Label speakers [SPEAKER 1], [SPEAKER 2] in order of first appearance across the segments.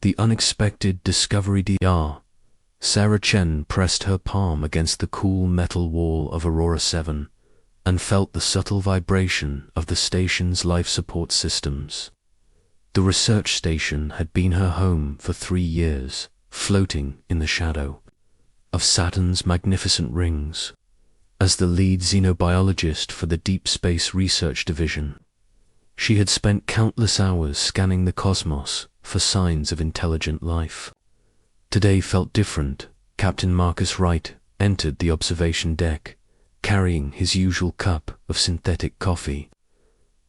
[SPEAKER 1] The unexpected discovery. Dr. Sarah Chen pressed her palm against the cool metal wall of Aurora 7 and felt the subtle vibration of the station's life support systems. The research station had been her home for 3 years, floating in the shadow of Saturn's magnificent rings. As the lead xenobiologist for the Deep Space Research Division, she had spent countless hours scanning the cosmos for signs of intelligent life. Today felt different. Captain Marcus Wright entered the observation deck, carrying his usual cup of synthetic coffee.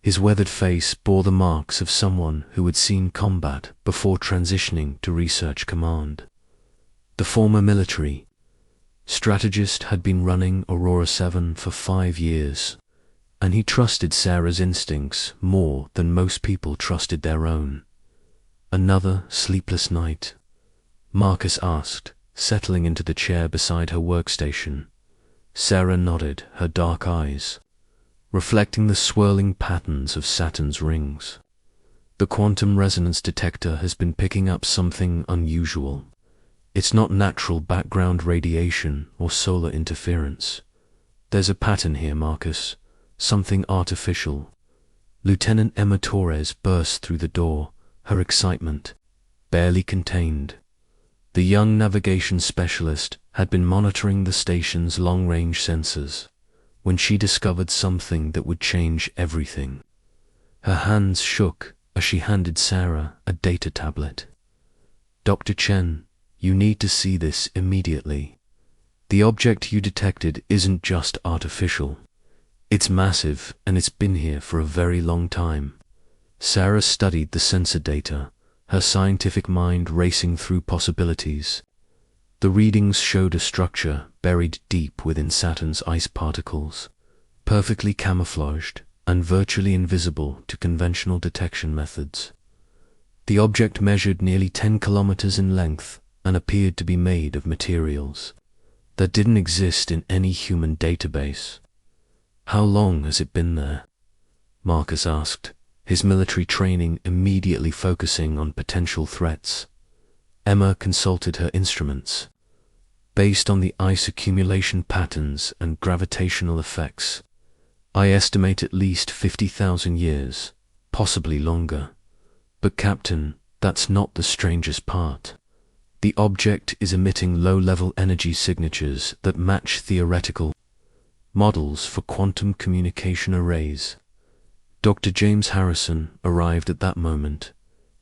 [SPEAKER 1] His weathered face bore the marks of someone who had seen combat before transitioning to research command. The former military strategist had been running Aurora 7 for 5 years, and he trusted Sarah's instincts more than most people trusted their own. "Another sleepless night?" Marcus asked, settling into the chair beside her workstation. Sarah nodded, her dark eyes reflecting the swirling patterns of Saturn's rings. "The quantum resonance detector has been picking up something unusual. It's not natural background radiation or solar interference. There's a pattern here, Marcus, something artificial." Lieutenant Emma Torres burst through the door, her excitement barely contained. The young navigation specialist had been monitoring the station's long-range sensors when she discovered something that would change everything. Her hands shook as she handed Sarah a data tablet. "Dr. Chen, you need to see this immediately. The object you detected isn't just artificial. It's massive, and it's been here for a very long time." Sarah studied the sensor data, her scientific mind racing through possibilities. The readings showed a structure buried deep within Saturn's ice particles, perfectly camouflaged and virtually invisible to conventional detection methods. The object measured nearly 10 kilometers in length and appeared to be made of materials that didn't exist in any human database. "How long has it been there?" Marcus asked, his military training immediately focusing on potential threats. Emma consulted her instruments. "Based on the ice accumulation patterns and gravitational effects, I estimate at least 50,000 years, possibly longer. But Captain, that's not the strangest part. The object is emitting low-level energy signatures that match theoretical models for quantum communication arrays." Dr. James Harrison arrived at that moment,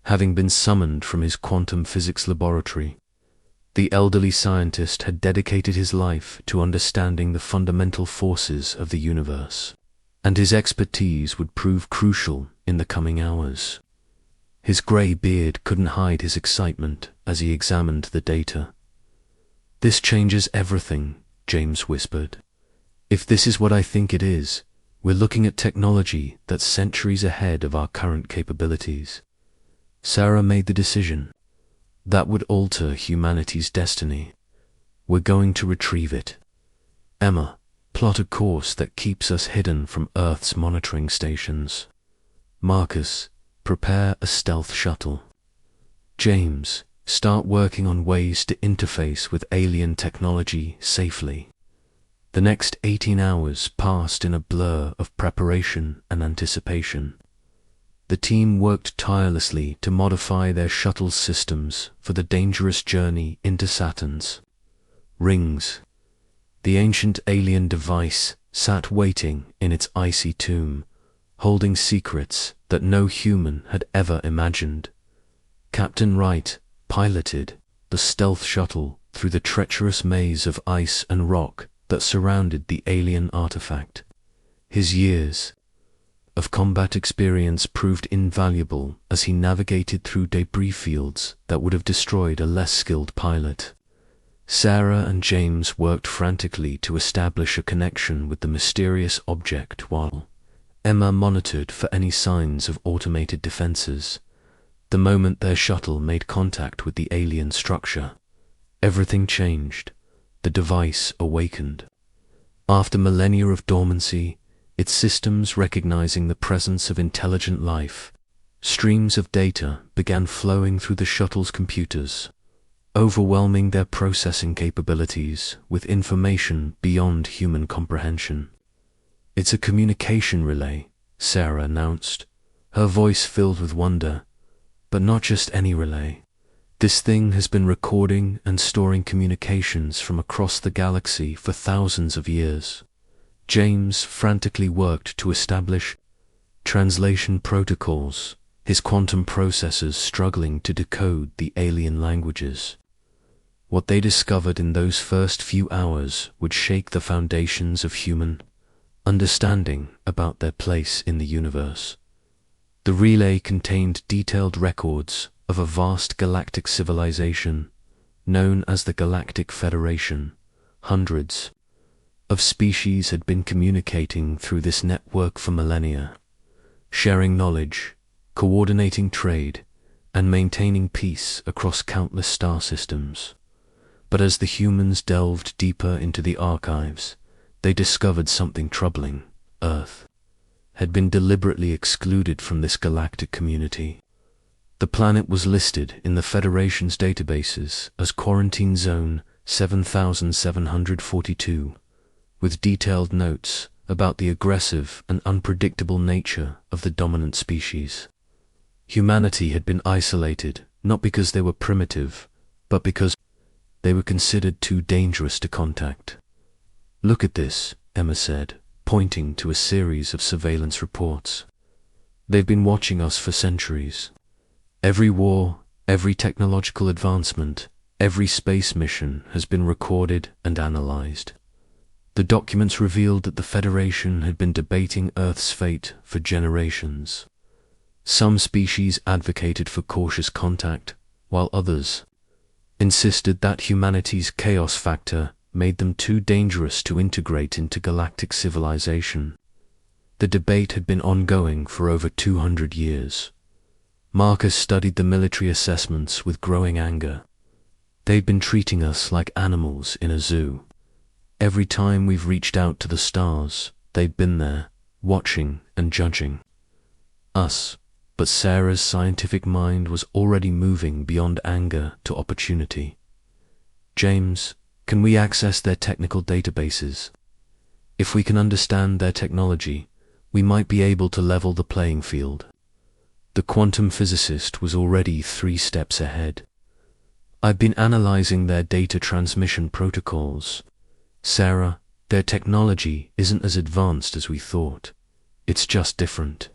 [SPEAKER 1] having been summoned from his quantum physics laboratory. The elderly scientist had dedicated his life to understanding the fundamental forces of the universe, and his expertise would prove crucial in the coming hours. His grey beard couldn't hide his excitement as he examined the data. "This changes everything," James whispered. "If this is what I think it is, we're looking at technology that's centuries ahead of our current capabilities." Sarah made the decision. "That would alter humanity's destiny. We're going to retrieve it. Emma, plot a course that keeps us hidden from Earth's monitoring stations. Marcus, prepare a stealth shuttle. James, start working on ways to interface with alien technology safely." The next 18 hours passed in a blur of preparation and anticipation. The team worked tirelessly to modify their shuttle systems for the dangerous journey into Saturn's rings. The ancient alien device sat waiting in its icy tomb, holding secrets that no human had ever imagined. Captain Wright piloted the stealth shuttle through the treacherous maze of ice and rock that surrounded the alien artifact. His years of combat experience proved invaluable as he navigated through debris fields that would have destroyed a less skilled pilot. Sarah and James worked frantically to establish a connection with the mysterious object while Emma monitored for any signs of automated defenses. The moment their shuttle made contact with the alien structure, everything changed. The device awakened. After millennia of dormancy, its systems recognizing the presence of intelligent life Streams of data began flowing through the shuttle's computers, overwhelming their processing capabilities with information beyond human comprehension. "It's a communication relay," Sarah announced, her voice filled with wonder. "But not just any relay. This thing has been recording and storing communications from across the galaxy for thousands of years." James frantically worked to establish translation protocols, his quantum processors struggling to decode the alien languages. What they discovered in those first few hours would shake the foundations of human understanding about their place in the universe. The relay contained detailed records of a vast galactic civilization known as the Galactic Federation. Hundreds of species had been communicating through this network for millennia, sharing knowledge, coordinating trade, and maintaining peace across countless star systems. But as the humans delved deeper into the archives, they discovered something troubling. Earth had been deliberately excluded from this galactic community. The planet was listed in the Federation's databases as Quarantine Zone 7742, with detailed notes about the aggressive and unpredictable nature of the dominant species. Humanity had been isolated not because they were primitive, but because they were considered too dangerous to contact. "Look at this," Emma said, pointing to a series of surveillance reports. "They've been watching us for centuries. Every war, every technological advancement, every space mission has been recorded and analyzed." The documents revealed that the Federation had been debating Earth's fate for generations. Some species advocated for cautious contact, while others insisted that humanity's chaos factor made them too dangerous to integrate into galactic civilization. The debate had been ongoing for over 200 years. Marcus studied the military assessments with growing anger. "They've been treating us like animals in a zoo. Every time we've reached out to the stars, they've been there, watching and judging us." But Sarah's scientific mind was already moving beyond anger to opportunity. "James, can we access their technical databases? If we can understand their technology, we might be able to level the playing field." The quantum physicist was already 3 steps ahead. "I've been analyzing their data transmission protocols. Sarah, their technology isn't as advanced as we thought. It's just different.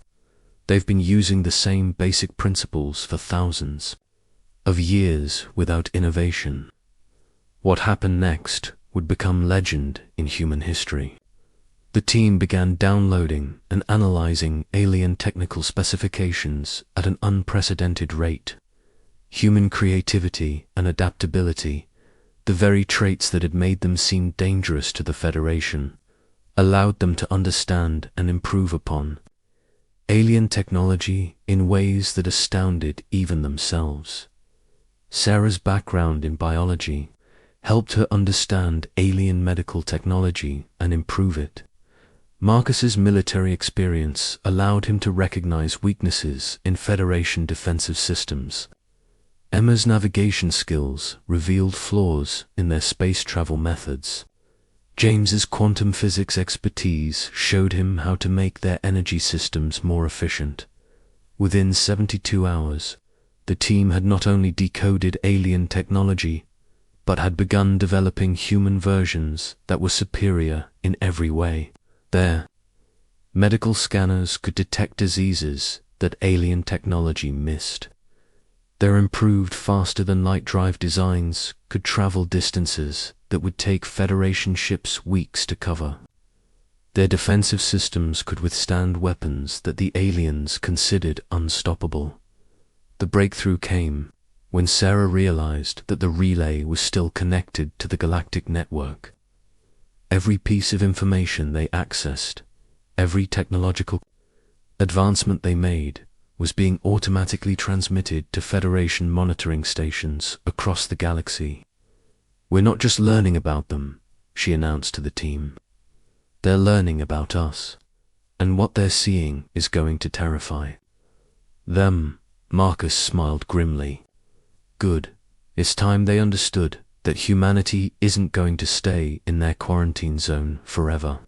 [SPEAKER 1] They've been using the same basic principles for thousands of years without innovation." What happened next would become legend in human history. The team began downloading and analyzing alien technical specifications at an unprecedented rate. Human creativity and adaptability, the very traits that had made them seem dangerous to the Federation, allowed them to understand and improve upon alien technology in ways that astounded even themselves. Sarah's background in biology helped her understand alien medical technology and improve it. Marcus's military experience allowed him to recognize weaknesses in Federation defensive systems. Emma's navigation skills revealed flaws in their space travel methods. James's quantum physics expertise showed him how to make their energy systems more efficient. Within 72 hours, the team had not only decoded alien technology, but had begun developing human versions that were superior in every way. Their medical scanners could detect diseases that alien technology missed. Their improved faster-than-light drive designs could travel distances that would take Federation ships weeks to cover. Their defensive systems could withstand weapons that the aliens considered unstoppable. The breakthrough came when Sarah realized that the relay was still connected to the galactic network. Every piece of information they accessed, every technological advancement they made, was being automatically transmitted to Federation monitoring stations across the galaxy. "We're not just learning about them," she announced to the team. "They're learning about us, and what they're seeing is going to terrify Them, Marcus smiled grimly. Good. It's time they understood that humanity isn't going to stay in their quarantine zone forever.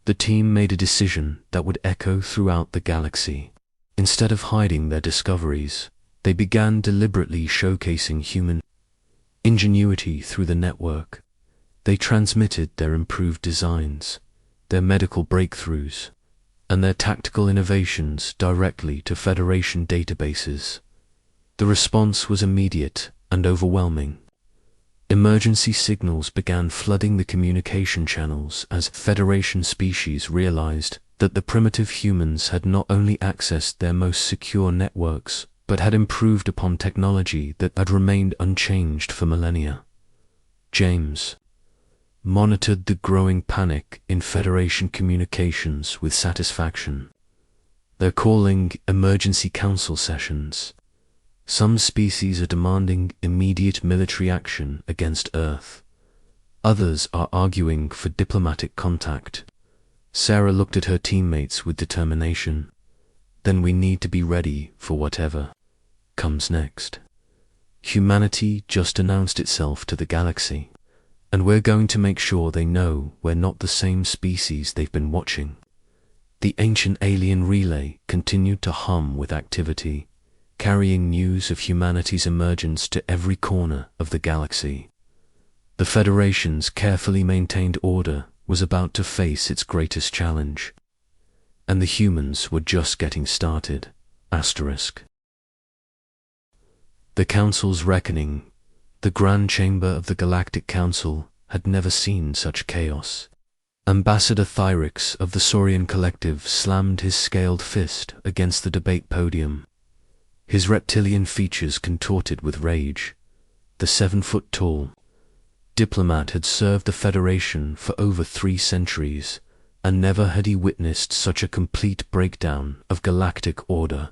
[SPEAKER 1] The team made a decision that would echo throughout the galaxy. Instead of hiding their discoveries, they began deliberately showcasing human ingenuity through the network. They transmitted their improved designs, their medical breakthroughs, and their tactical innovations directly to Federation databases. The response was immediate and overwhelming. Emergency signals began flooding the communication channels as Federation species realized that the primitive humans had not only accessed their most secure networks, but had improved upon technology that had remained unchanged for millennia. James monitored the growing panic in Federation communications with satisfaction. They're calling emergency council sessions. Some species are demanding immediate military action against Earth. Others are arguing for diplomatic contact. Sarah looked at her teammates with determination. Then we need to be ready for whatever comes next. Humanity just announced itself to the galaxy, and we're going to make sure they know we're not the same species they've been watching. The ancient alien relay continued to hum with activity, carrying news of humanity's emergence to every corner of the galaxy. The Federation's carefully maintained order was about to face its greatest challenge, and the humans were just getting started. The Council's reckoning. The Grand Chamber of the Galactic Council had never seen such chaos. Ambassador Thyrix of the Saurian Collective slammed his scaled fist against the debate podium. His reptilian features contorted with rage. The 7-foot-tall diplomat had served the Federation for over 3 centuries, and never had he witnessed such a complete breakdown of galactic order.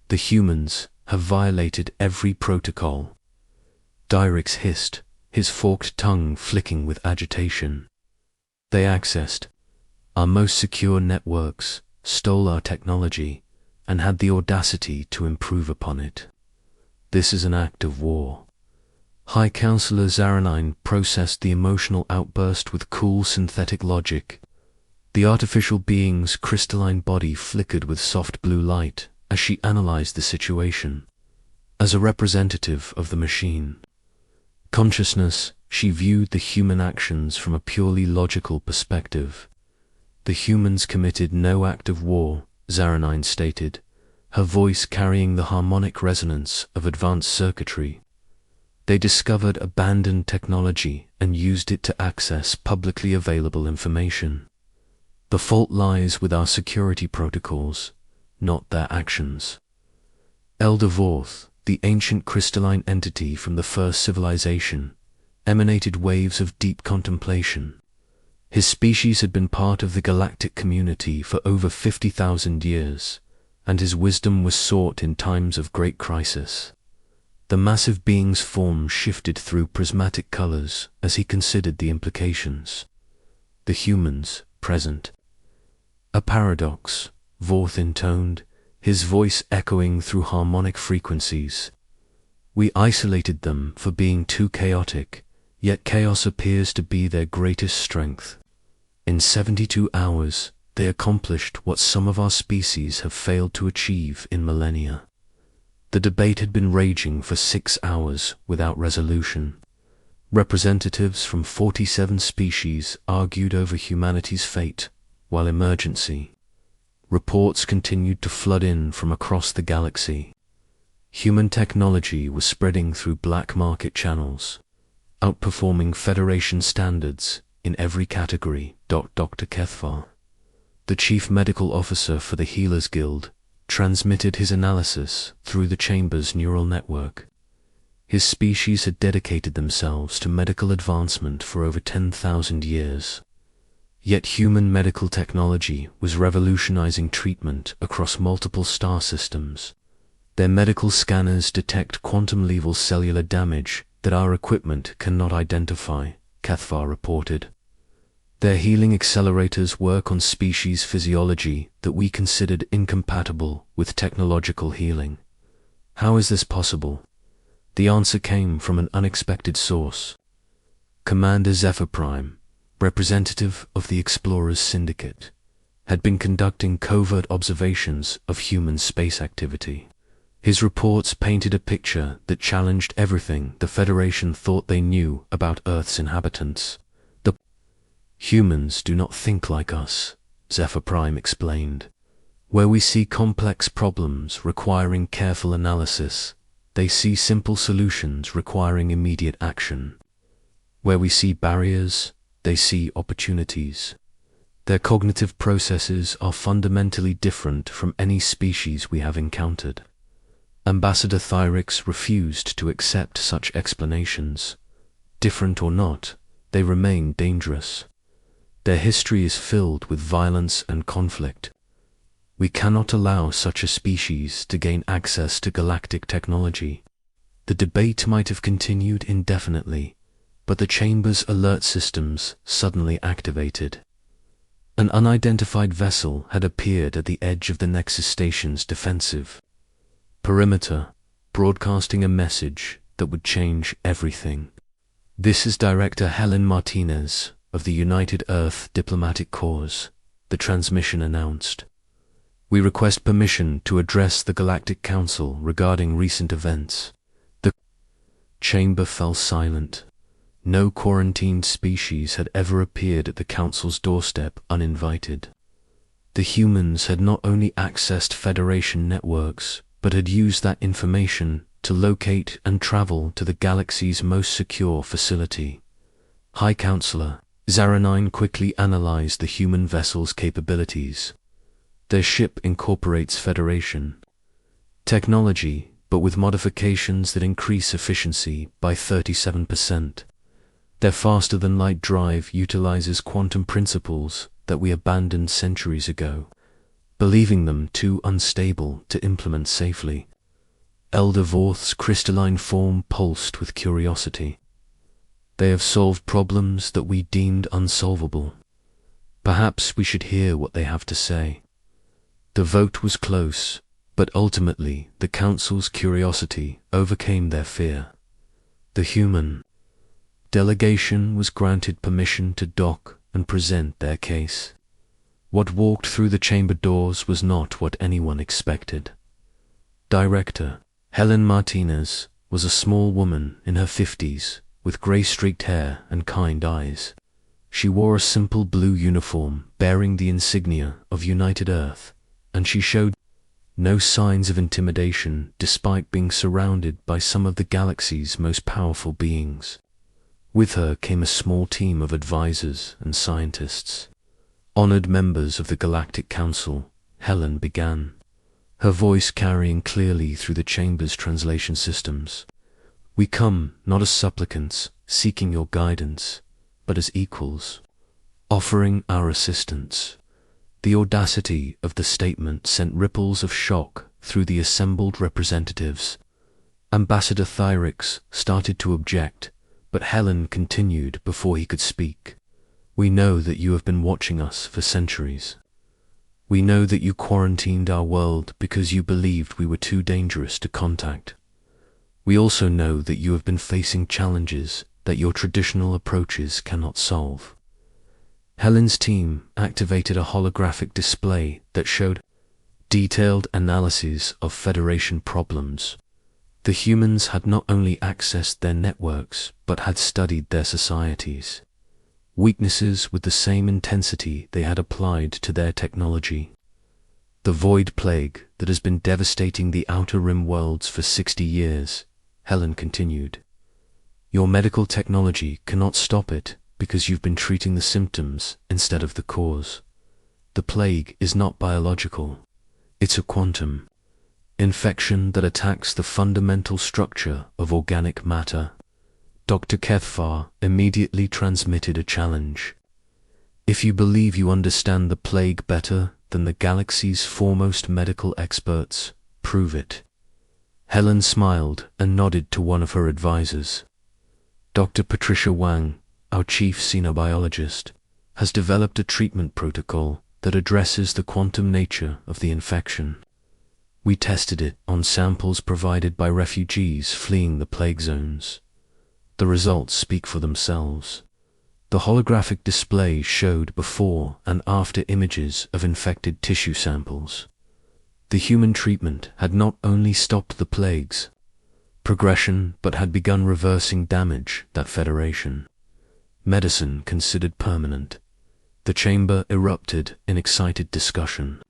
[SPEAKER 1] The humans have violated every protocol. Thyrix hissed, his forked tongue flicking with agitation. They accessed our most secure networks, stole our technology, and had the audacity to improve upon it. This is an act of war. High Counselor Zaranine processed the emotional outburst with cool synthetic logic. The artificial being's crystalline body flickered with soft blue light as she analyzed the situation. As a representative of the machine consciousness, she viewed the human actions from a purely logical perspective. The humans committed no act of war, Zaranine stated, her voice carrying the harmonic resonance of advanced circuitry. They discovered abandoned technology and used it to access publicly available information. The fault lies with our security protocols, not their actions. Elder Vorth, the ancient crystalline entity from the first civilization, emanated waves of deep contemplation. His species had been part of the galactic community for over 50,000 years, and his wisdom was sought in times of great crisis. The massive being's form shifted through prismatic colors as he considered the implications. The humans present. A paradox, Vorth intoned, his voice echoing through harmonic frequencies. We isolated them for being too chaotic, yet chaos appears to be their greatest strength. In 72 hours, they accomplished what some of our species have failed to achieve in millennia. The debate had been raging for 6 hours without resolution. Representatives from 47 species argued over humanity's fate, while emergency reports continued to flood in from across the galaxy. Human technology was spreading through black market channels, outperforming Federation standards in every category. Dr. Kethvar, the chief medical officer for the Healers Guild, transmitted his analysis through the chamber's neural network. His species had dedicated themselves to medical advancement for over 10,000 years. Yet human medical technology was revolutionizing treatment across multiple star systems. Their medical scanners detect quantum-level cellular damage that our equipment cannot identify, Kethvar reported. Their healing accelerators work on species physiology that we considered incompatible with technological healing. How is this possible? The answer came from an unexpected source. Commander Zephyr Prime, representative of the Explorers Syndicate, had been conducting covert observations of human space activity. His reports painted a picture that challenged everything the Federation thought they knew about Earth's inhabitants. The humans do not think like us, Zephyr Prime explained. Where we see complex problems requiring careful analysis, they see simple solutions requiring immediate action. Where we see barriers, they see opportunities. Their cognitive processes are fundamentally different from any species we have encountered. Ambassador Thyrix refused to accept such explanations. Different or not, they remain dangerous. Their history is filled with violence and conflict. We cannot allow such a species to gain access to galactic technology. The debate might have continued indefinitely, but the chamber's alert systems suddenly activated. An unidentified vessel had appeared at the edge of the Nexus Station's defensive perimeter, broadcasting a message that would change everything. "This is Director Helen Martinez of the United Earth Diplomatic Corps," the transmission announced. "We request permission to address the Galactic Council regarding recent events." The chamber fell silent. No quarantined species had ever appeared at the Council's doorstep uninvited. The humans had not only accessed Federation networks, but had used that information to locate and travel to the galaxy's most secure facility. High Counselor Zaranine quickly analyzed the human vessel's capabilities. Their ship incorporates Federation technology, but with modifications that increase efficiency by 37%. Their faster-than-light drive utilizes quantum principles that we abandoned centuries ago, believing them too unstable to implement safely. Elder Vorth's crystalline form pulsed with curiosity. They have solved problems that we deemed unsolvable. Perhaps we should hear what they have to say. The vote was close, but ultimately the Council's curiosity overcame their fear. The human delegation was granted permission to dock and present their case. What walked through the chamber doors was not what anyone expected. Director Helen Martinez was a small woman in her 50s, with grey-streaked hair and kind eyes. She wore a simple blue uniform bearing the insignia of United Earth, and she showed no signs of intimidation despite being surrounded by some of the galaxy's most powerful beings. With her came a small team of advisors and scientists. Honored members of the Galactic Council, Helen began, her voice carrying clearly through the chamber's translation systems. "We come not as supplicants, seeking your guidance, but as equals, offering our assistance." The audacity of the statement sent ripples of shock through the assembled representatives. Ambassador Thyrix started to object, but Helen continued before he could speak. "We know that you have been watching us for centuries. We know that you quarantined our world because you believed we were too dangerous to contact. We also know that you have been facing challenges that your traditional approaches cannot solve." Helen's team activated a holographic display that showed detailed analyses of Federation problems. The humans had not only accessed their networks, but had studied their societies. Weaknesses with the same intensity they had applied to their technology. "The void plague that has been devastating the Outer Rim worlds for 60 years, Helen continued. "Your medical technology cannot stop it because you've been treating the symptoms instead of the cause. The plague is not biological. It's a quantum infection that attacks the fundamental structure of organic matter." Dr. Kethfar immediately transmitted a challenge. "If you believe you understand the plague better than the galaxy's foremost medical experts, prove it." Helen smiled and nodded to one of her advisors. Dr. Patricia Wang, our chief xenobiologist, has developed a treatment protocol that addresses the quantum nature of the infection. We tested it on samples provided by refugees fleeing the plague zones. The results speak for themselves. The holographic display showed before and after images of infected tissue samples. The human treatment had not only stopped the plague's progression, but had begun reversing damage that Federation medicine considered permanent. The chamber erupted in excited discussion.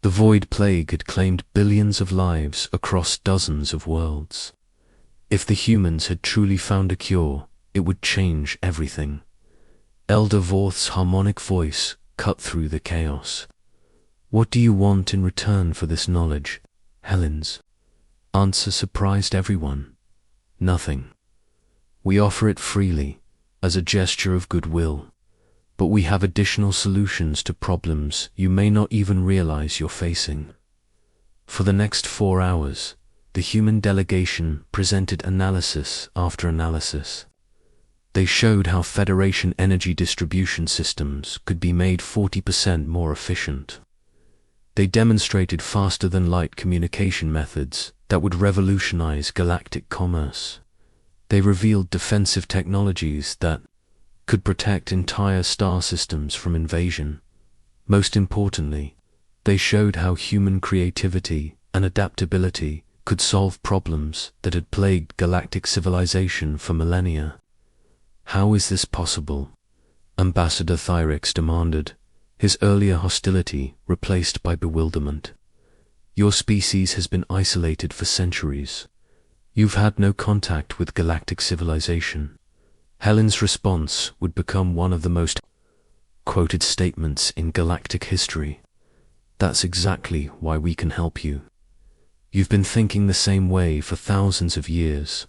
[SPEAKER 1] The void plague had claimed billions of lives across dozens of worlds. If the humans had truly found a cure, it would change everything. Elder Vorth's harmonic voice cut through the chaos. What do you want in return for this knowledge? Helen's answer surprised everyone. Nothing. We offer it freely, as a gesture of goodwill. But we have additional solutions to problems you may not even realize you're facing. For the next 4 hours, the human delegation presented analysis after analysis. They showed how Federation energy distribution systems could be made 40% more efficient. They demonstrated faster-than-light communication methods that would revolutionize galactic commerce. They revealed defensive technologies that could protect entire star systems from invasion. Most importantly, they showed how human creativity and adaptability could solve problems that had plagued galactic civilization for millennia. How is this possible? Ambassador Thyrix demanded, his earlier hostility replaced by bewilderment. Your species has been isolated for centuries. You've had no contact with galactic civilization. Helen's response would become one of the most quoted statements in galactic history. That's exactly why we can help you. You've been thinking the same way for thousands of years.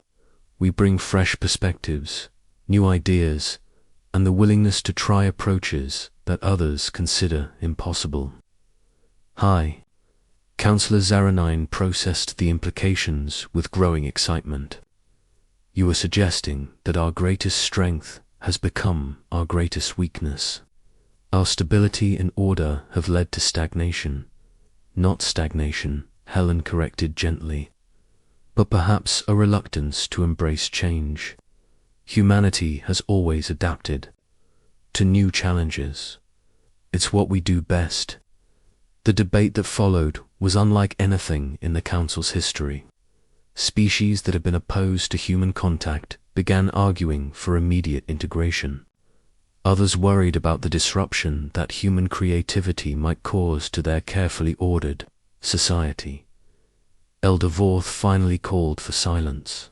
[SPEAKER 1] We bring fresh perspectives, new ideas, and the willingness to try approaches that others consider impossible. Hi. Counselor Zaranine processed the implications with growing excitement. You are suggesting that our greatest strength has become our greatest weakness. Our stability and order have led to stagnation. Not stagnation, Helen corrected gently, but perhaps a reluctance to embrace change. Humanity has always adapted to new challenges. It's what we do best. The debate that followed was unlike anything in the Council's history. Species that had been opposed to human contact began arguing for immediate integration. Others worried about the disruption that human creativity might cause to their carefully ordered society. Elder Vorth finally called for silence.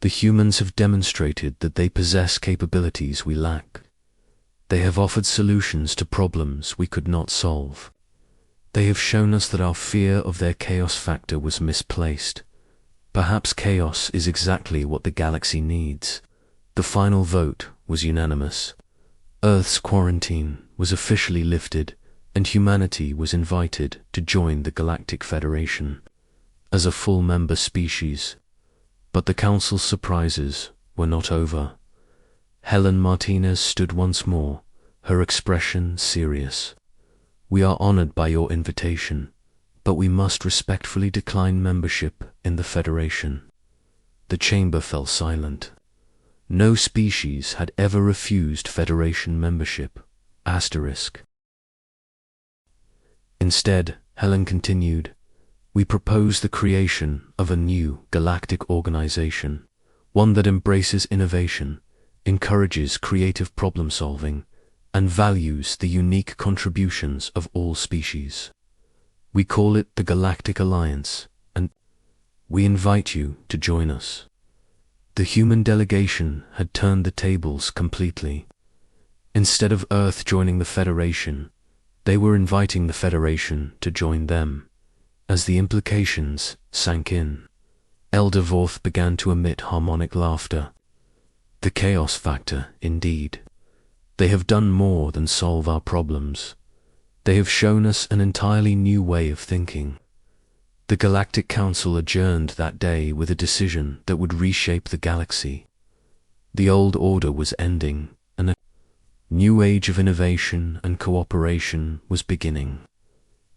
[SPEAKER 1] The humans have demonstrated that they possess capabilities we lack. They have offered solutions to problems we could not solve. They have shown us that our fear of their chaos factor was misplaced. Perhaps chaos is exactly what the galaxy needs. The final vote was unanimous. Earth's quarantine was officially lifted, and humanity was invited to join the Galactic Federation as a full member species. But the Council's surprises were not over. Helen Martinez stood once more, her expression serious. We are honored by your invitation, but we must respectfully decline membership in the Federation. The chamber fell silent. No species had ever refused Federation membership. Instead, Helen continued, we propose the creation of a new galactic organization, one that embraces innovation, encourages creative problem-solving, and values the unique contributions of all species. We call it the Galactic Alliance, and we invite you to join us. The human delegation had turned the tables completely. Instead of Earth joining the Federation, they were inviting the Federation to join them. As the implications sank in, Elder Vorth began to emit harmonic laughter. The chaos factor, indeed. They have done more than solve our problems. They have shown us an entirely new way of thinking. The Galactic Council adjourned that day with a decision that would reshape the galaxy. The old order was ending, and a new age of innovation and cooperation was beginning.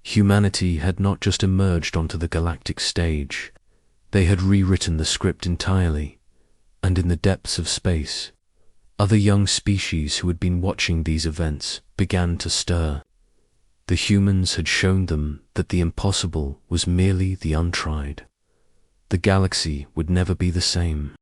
[SPEAKER 1] Humanity had not just emerged onto the galactic stage, they had rewritten the script entirely, and in the depths of space, other young species who had been watching these events began to stir. The humans had shown them that the impossible was merely the untried. The galaxy would never be the same.